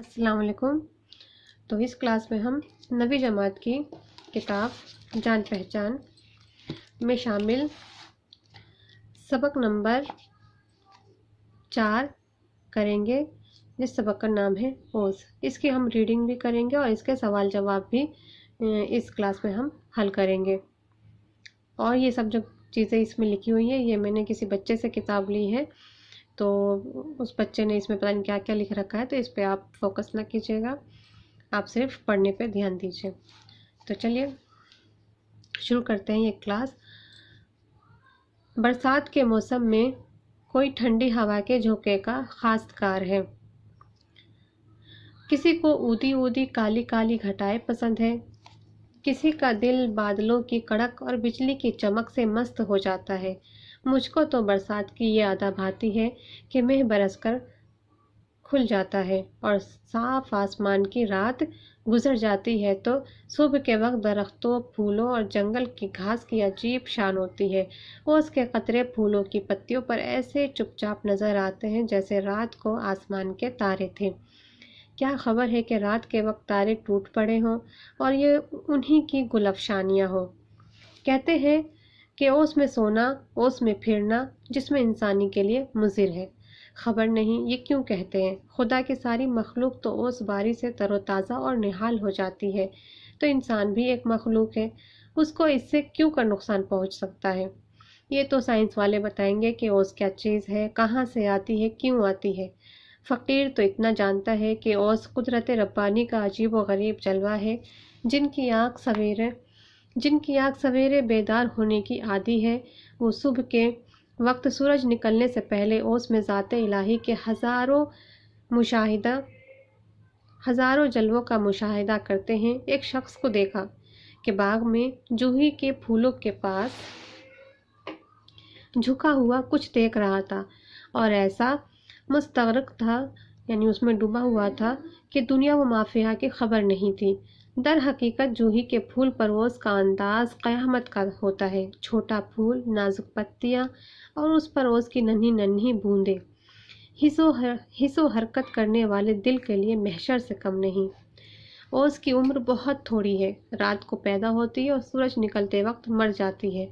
अस्सलाम वालेकुम। तो इस क्लास में हम 9वीं जमात की किताब जान पहचान में शामिल सबक नंबर 4 करेंगे, जिस सबक का नाम है ओस। इसकी हम रीडिंग भी करेंगे और इसके सवाल जवाब भी इस क्लास में हम हल करेंगे। और ये सब जो चीज़ें इसमें लिखी हुई हैं ये मैंने किसी बच्चे से किताब ली है, तो उस बच्चे ने इसमें पता नहीं क्या क्या लिख रखा है, तो इस पे आप फोकस ना कीजिएगा, आप सिर्फ पढ़ने पे ध्यान दीजिए। तो चलिए शुरू करते हैं ये क्लास। बरसात के मौसम में कोई ठंडी हवा के झोंके का खासकार है। किसी को ऊदी ऊदी काली काली घटाएं पसंद है, किसी का दिल बादलों की कड़क और बिजली की चमक से मस्त हो जाता है। मुझको तो बरसात की ये आदा भाती है कि मेघ बरसकर खुल जाता है और साफ आसमान की रात गुजर जाती है तो सुबह के वक्त दरख्तों, फूलों और जंगल की घास की अजीब शान होती है। ओस के कतरे फूलों की पत्तियों पर ऐसे चुपचाप नजर आते हैं जैसे रात को आसमान के तारे थे। क्या खबर है कि रात के वक्त तारे टूट पड़े हों और ये उन्हीं की गुलफशानियाँ हो। कहते हैं कि ओस में सोना, ओस में फिरना जिस्म इंसानी के लिए मुज़िर है। खबर नहीं ये क्यों कहते हैं। खुदा की सारी मखलूक तो ओस बारी से तरोताज़ा और निहाल हो जाती है, तो इंसान भी एक मखलूक है, उसको इससे क्यों कर नुकसान पहुंच सकता है। ये तो साइंस वाले बताएंगे कि ओस क्या चीज़ है, कहाँ से आती है, क्यों आती है। फ़कीर तो इतना जानता है कि ओस कुदरत रब्बानी का अजीब व गरीब जलवा है। जिनकी आँख सवेरे बेदार होने की आदी है, वो सुबह के वक्त सूरज निकलने से पहले ओस में ज़ाते इलाही के हज़ारों जलवों का मुशाहिदा करते हैं। एक शख्स को देखा कि बाग में जूही के फूलों के पास झुका हुआ कुछ देख रहा था और ऐसा मुस्तगरक था, यानी उसमें डूबा हुआ था कि दुनिया व माफिया की खबर नहीं थी। दर हकीकत जूही के फूल परवोज़ का अंदाज क़यामत का होता है। छोटा फूल, नाजुक पत्तियाँ और उस पर ओस की नन्ही नन्ही बूंदें हिस्सो हरकत करने वाले दिल के लिए महशर से कम नहीं। ओस की उम्र बहुत थोड़ी है, रात को पैदा होती है और सूरज निकलते वक्त मर जाती है।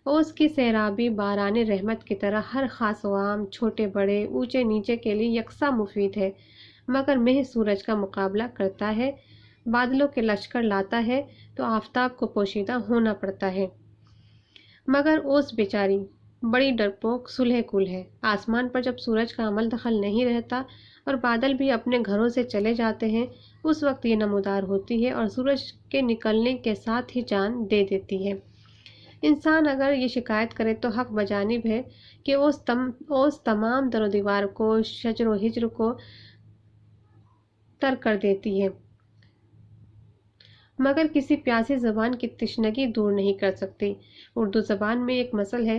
ओस की सैराबी बाराने रहमत की तरह हर खास व आम, छोटे बड़े, ऊंचे नीचे के लिए यकसा मुफीद है, मगर मेह सूरज का मुकाबला करता है, बादलों के लश्कर लाता है तो आफताब को पोशीदा होना पड़ता है। मगर ओस बेचारी बड़ी डरपोक सुलह कुल है। आसमान पर जब सूरज का अमल दखल नहीं रहता और बादल भी अपने घरों से चले जाते हैं, उस वक्त ये नमूदार होती है और सूरज के निकलने के साथ ही जान दे देती है। इंसान अगर ये शिकायत करे तो हक बजानिब है कि ओस तमाम दरो दीवार को, शजर व हिजर को तर कर देती है, मगर किसी प्यासी ज़बान की तिश्नगी दूर नहीं कर सकती। उर्दू ज़बान में एक मसल है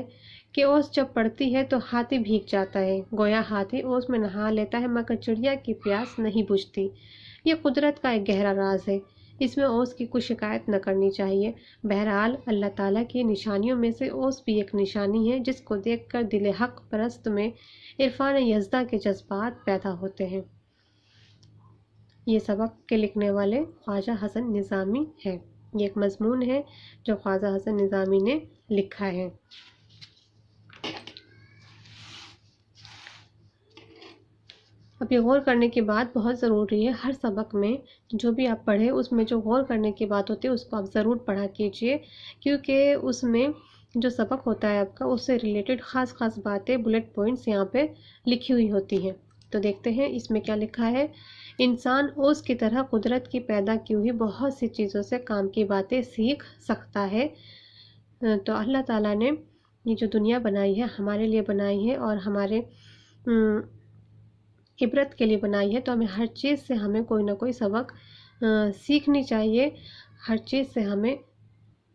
कि ओस जब पड़ती है तो हाथी भीग जाता है। गोया हाथी ओस में नहा लेता है मगर चिड़िया की प्यास नहीं बुझती। ये कुदरत का एक गहरा राज है, इसमें ओस की कुछ शिकायत न करनी चाहिए। बहरहाल अल्लाह ताला की निशानियों में से ओस भी एक निशानी है, जिसको देखकर दिल हक परस्त में इरफान यज़दा के जज्बात पैदा होते हैं। ये सबक के लिखने वाले ख्वाजा हसन निज़ामी है। ये एक मजमून है जो ख्वाजा हसन निज़ामी ने लिखा है। अब ये गौर करने की बात बहुत ज़रूरी है। हर सबक में जो भी आप पढ़े उसमें जो गौर करने की बात होती है उसको आप ज़रूर पढ़ा कीजिए, क्योंकि उसमें जो सबक होता है आपका उससे रिलेटेड ख़ास बातें, बुलेट पॉइंट्स यहाँ पे लिखी हुई होती हैं। तो देखते हैं इसमें क्या लिखा है। इंसान ओस की तरह कुदरत की पैदा की हुई बहुत सी चीज़ों से काम की बातें सीख सकता है। तो अल्लाह ताला ने ये जो दुनिया बनाई है हमारे लिए बनाई है और हमारे इबरत के लिए बनाई है, तो हमें हर चीज़ से हमें कोई ना कोई सबक सीखनी चाहिए। हर चीज़ से हमें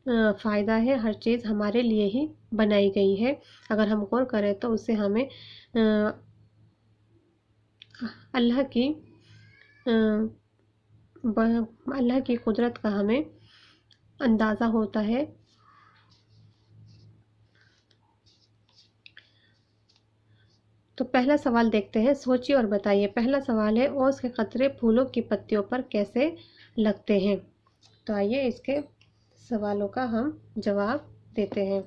फ़ायदा है, हर चीज़ हमारे लिए ही बनाई गई है। अगर हम गौर करें तो उससे हमें अल्लाह की कुदरत का हमें अंदाज़ा होता है। تو پہلا سوال دیکھتے ہیں، سوچیے اور بتائیے۔ پہلا سوال ہے، اوس کے قطرے پھولوں کی پتیوں پر کیسے لگتے ہیں؟ تو آئیے اس کے سوالوں کا ہم جواب دیتے ہیں۔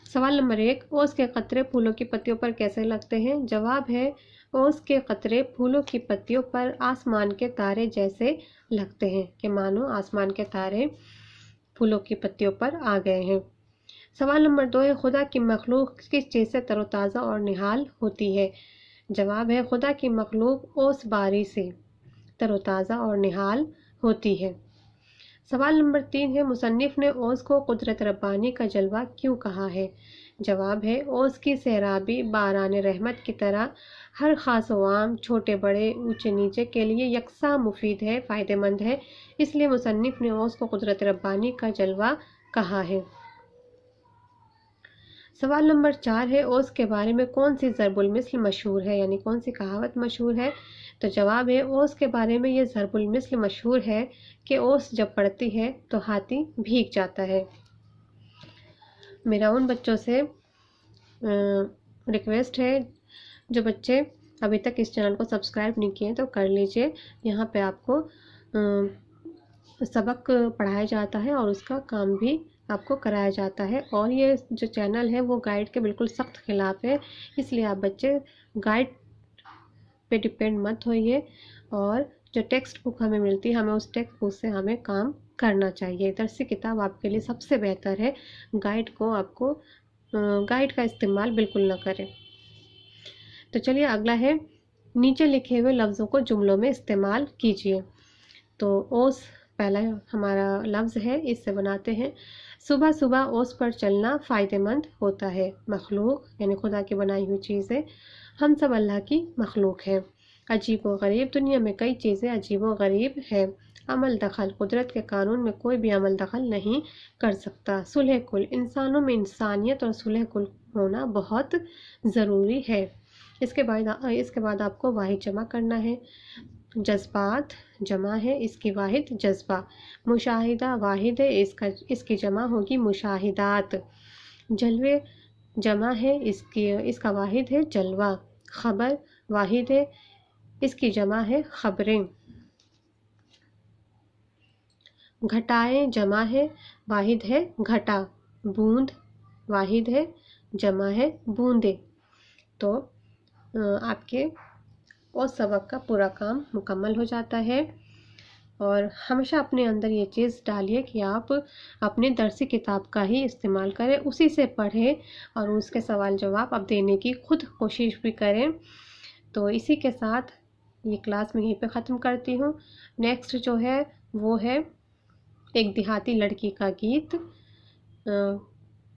سوال نمبر 1، اوس کے قطرے پھولوں کی پتیوں پر کیسے لگتے ہیں؟ جواب ہے، اوس کے قطرے پھولوں کی پتیوں پر آسمان کے تارے جیسے لگتے ہیں، کہ مانو آسمان کے تارے پھولوں کی پتیوں پر آ گئے ہیں۔ سوال نمبر 2 ہے، خدا کی مخلوق کس چیز سے تر و تازہ اور نہال ہوتی ہے؟ جواب ہے، خدا کی مخلوق اوس باری سے تر و تازہ اور نہال ہوتی ہے۔ سوال نمبر 3 ہے، مصنف نے اوس کو قدرت ربانی کا جلوہ کیوں کہا ہے؟ جواب ہے، اوس کی سیرابی باران رحمت کی طرح ہر خاص و عام، چھوٹے بڑے، اونچے نیچے کے لیے یکساں مفید ہے، فائدہ مند ہے، اس لیے مصنف نے اوس کو قدرت ربانی کا جلوہ کہا ہے۔ سوال نمبر 4 ہے، اوس کے بارے میں کون سی ضرب المثل مشہور ہے، یعنی کون سی کہاوت مشہور ہے؟ تو جواب ہے، اوس کے بارے میں یہ ضرب المثل مشہور ہے کہ اوس جب پڑتی ہے تو ہاتھی بھیگ جاتا ہے۔ میرا ان بچوں سے ریکویسٹ ہے، جو بچے ابھی تک اس چینل کو سبسکرائب نہیں کیے تو کر لیجئے۔ یہاں پہ آپ کو سبق پڑھایا جاتا ہے اور اس کا کام بھی آپ کو کرایا جاتا ہے، اور یہ جو چینل ہے وہ گائیڈ کے بالکل سخت خلاف ہے، اس لیے آپ بچے گائیڈ پہ ڈپینڈ مت ہوئیے، اور جو ٹیکسٹ بک ہمیں ملتی ہے ہمیں اس ٹیکسٹ بک سے ہمیں کام کرنا چاہیے۔ درسی کتاب آپ کے لیے سب سے بہتر ہے، گائیڈ کا استعمال بالکل نہ کریں۔ تو چلیے اگلا ہے، نیچے لکھے ہوئے لفظوں کو جملوں میں استعمال کیجیے۔ تو اوس پہلا ہمارا لفظ ہے، اس سے بناتے ہیں، صبح صبح اوس پر چلنا فائدہ مند ہوتا ہے۔ مخلوق یعنی خدا کی بنائی ہوئی چیزیں، ہم سب اللہ کی مخلوق ہیں۔ عجیب و غریب، دنیا میں کئی چیزیں عجیب و غریب ہے۔ عمل دخل، قدرت کے قانون میں کوئی بھی عمل دخل نہیں کر سکتا۔ صلح کل، انسانوں میں انسانیت اور صلح کل ہونا بہت ضروری ہے۔ اس کے بعد آپ کو واحد جمع کرنا ہے۔ جذبات جمع ہے، اس کی واحد جذبہ۔ مشاہدہ واحد ہے، اس کی جمع ہوگی مشاہدات۔ جلوے جمع ہے، اس کا واحد ہے جلوہ۔ خبر واحد ہے، اس کی جمع ہے خبریں۔ گھٹائیں جمع ہے، واحد ہے گھٹا۔ بوند واحد ہے، جمع ہے بوندے۔ تو آپ کے اوس سبق کا پورا کام مکمل ہو جاتا ہے، اور ہمیشہ اپنے اندر یہ چیز ڈالیے کہ آپ اپنے درسی کتاب کا ہی استعمال کریں، اسی سے پڑھیں اور اس کے سوال جواب آپ دینے کی خود کوشش بھی کریں۔ تو اسی کے ساتھ یہ کلاس میں یہیں پہ ختم کرتی ہوں۔ نیکسٹ جو ہے وہ ہے ایک دیہاتی لڑکی کا گیت۔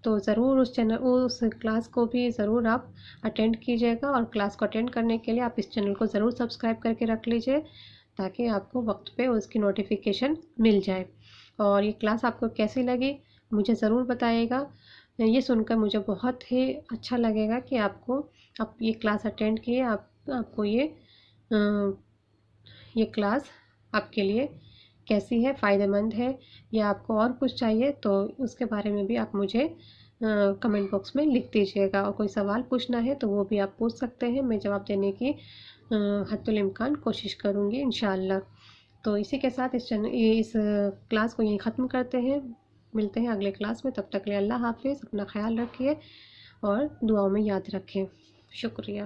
تو ضرور اس کلاس کو بھی ضرور آپ اٹینڈ کیجیے گا، اور کلاس کو اٹینڈ کرنے کے لیے آپ اس چینل کو ضرور سبسکرائب کر کے رکھ لیجیے، تاکہ آپ کو وقت پہ اس کی نوٹیفیکیشن مل جائے۔ اور یہ کلاس آپ کو کیسی لگی مجھے ضرور بتائیے گا، یہ سن کر مجھے بہت ہی اچھا لگے گا کہ آپ یہ کلاس اٹینڈ کیے، آپ کو یہ کلاس آپ کے لیے کیسی ہے، فائدہ مند ہے، یا آپ کو اور کچھ چاہیے تو اس کے بارے میں بھی آپ مجھے کمنٹ باکس میں لکھ دیجیے گا، اور کوئی سوال پوچھنا ہے تو وہ بھی آپ پوچھ سکتے ہیں، میں جواب دینے کی حد الامکان کوشش کروں گی انشاءاللہ۔ تو اسی کے ساتھ اس کلاس کو یہیں ختم کرتے ہیں، ملتے ہیں اگلے کلاس میں، تب تک کے لیے اللہ حافظ، اپنا خیال رکھیے اور دعاؤں میں یاد رکھیں۔ شکریہ۔